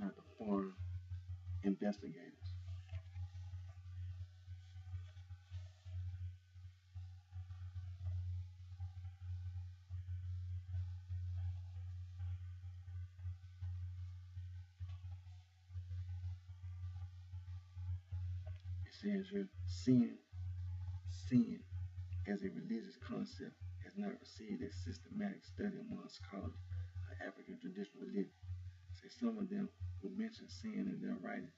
about the foreign investigators. It says here, sin as a religious concept has not received a systematic study among scholars of African traditional religion. Say some of them who mention sin in their writing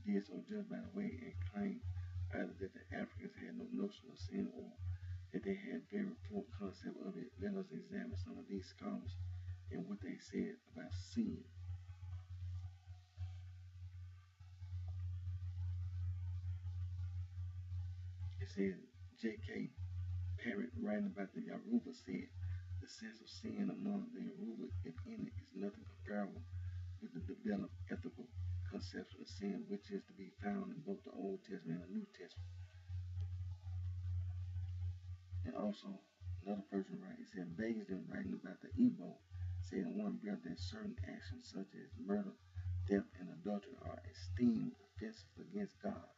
did so just by the way and claim either that the Africans had no notion of sin or that they had very poor concept of it. Let us examine some of these scholars and what they said about sin. It says J.K. Parrott, writing about the Yoruba, said the sense of sin among the Yoruba, if any, is nothing comparable with the developed ethical conception of sin, which is to be found in both the Old Testament and the New Testament. And also, another person writing, said Basin, writing about the Igbo, said in one breath that certain actions such as murder, theft, and adultery are esteemed offenses against God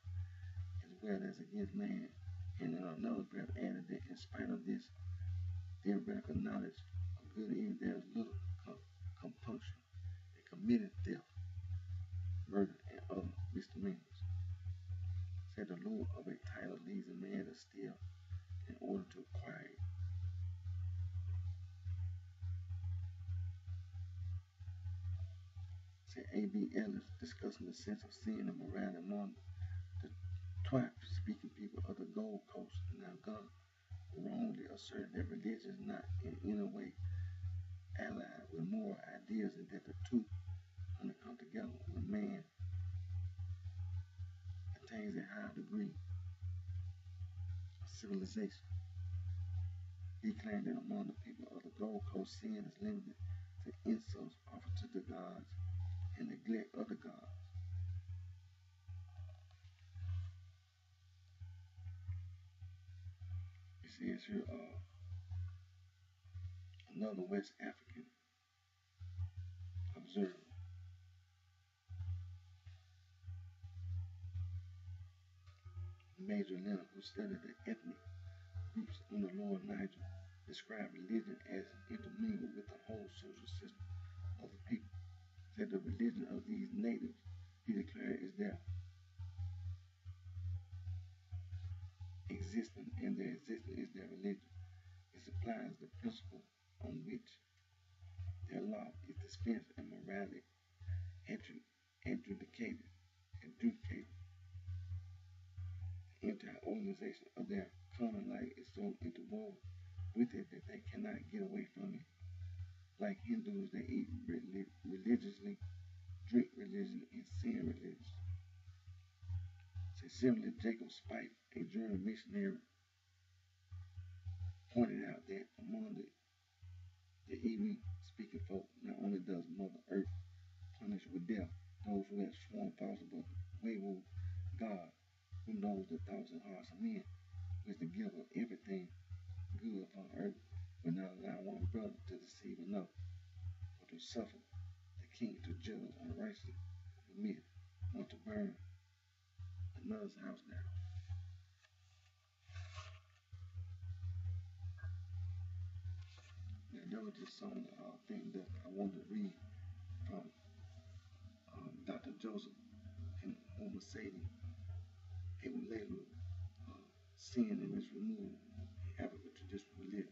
as well as against man. And in another breath added that in spite of this theoretical knowledge of good and evil, there is little compunction in committing theft, murder, and other misdemeanors. Said the lure of a title leads a man to steal in order to acquire it. Said A.B. Ellis, discussing the sense of sin and morality among the Twap-speaking people of the Gold Coast and Algonquin, wrongly asserted that religion is not in any way allied with moral ideas and that the two, when they come together, when man attains a high degree of civilization. He claimed that among the people of the Gold Coast, sin is limited to insults offered to the gods and neglect of the gods. It says here, another West African observer, Major Leonard, who studied the ethnic groups in the lower Niger, described religion as intermingled with the whole social system of the people. Said the religion of these natives, he declared, is their existence, and their existence is their religion. It supplies the principle on which their law is dispensed and morality adjudicated. The entire organization of their common life is so interwoven with it that they cannot get away from it. Like Hindus, they eat religiously, drink religiously, and sin religiously. So similarly, Jacob Spike, a German missionary, pointed out that among the Ewe speaking folk, not only does Mother Earth punish with death those who have sworn knows the thoughts and hearts of men, which the giver of everything good upon earth, will not allow one brother to deceive another, or to suffer the king to judge unrighteously, permit one to burn another's house down. Now, that was just some thing that I wanted to read from Dr. Joseph and Homer Sadie. It will label sin and its removal in African traditional religion.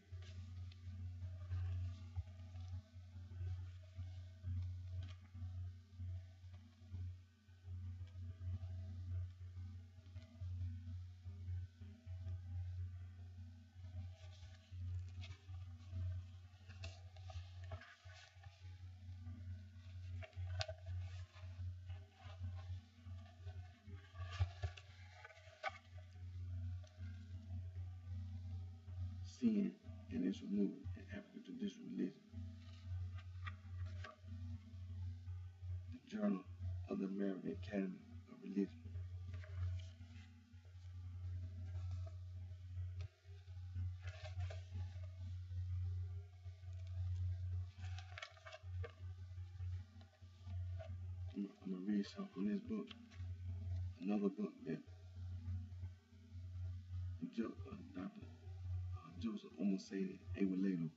Sin and its removal in African traditional religion. The Journal of the American Academy of Religion. I'm going to read something from this book. Another book that Dr. Joseph almost said Eweledo,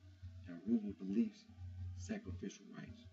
Yoruba Beliefs, Sacrificial Rites.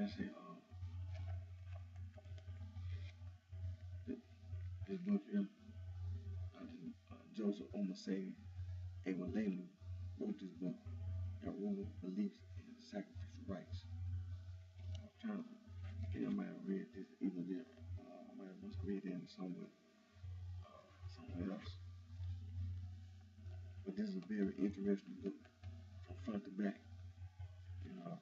I say, this book here, Joseph Omasei Ewalelu wrote this book, Yoruba Beliefs and Sacrificial Rites. I'm trying to think I might have read this either there. I might have must read it somewhere else. But this is a very interesting book from front to back. You know,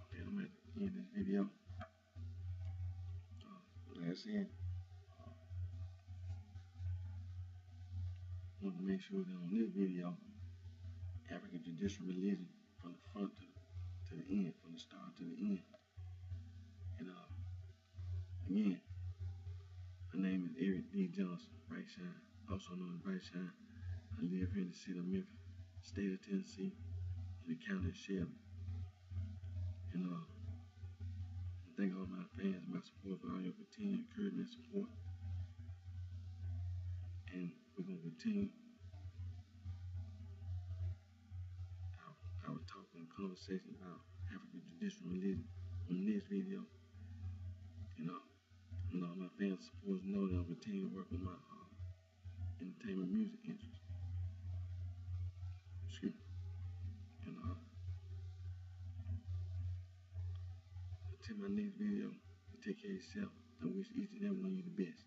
okay, I'm at the end of this video. Like I said, I want to make sure that on this video, African traditional religion from the front to the end, from the start to the end. And again, my name is Eric D. Johnson, BrightShine, also known as BrightShine. I live here in the city of Memphis, state of Tennessee, in the county of Shelby. And I thank all my fans, my support for all your continued encouragement and support. And we're going to continue our talk and conversation about African traditional religion on this video. And all my fans and supporters know that I'll continue to work on my entertainment music interest. Excuse me. And until my next video, you take care of yourself. I wish each and every one of you the best.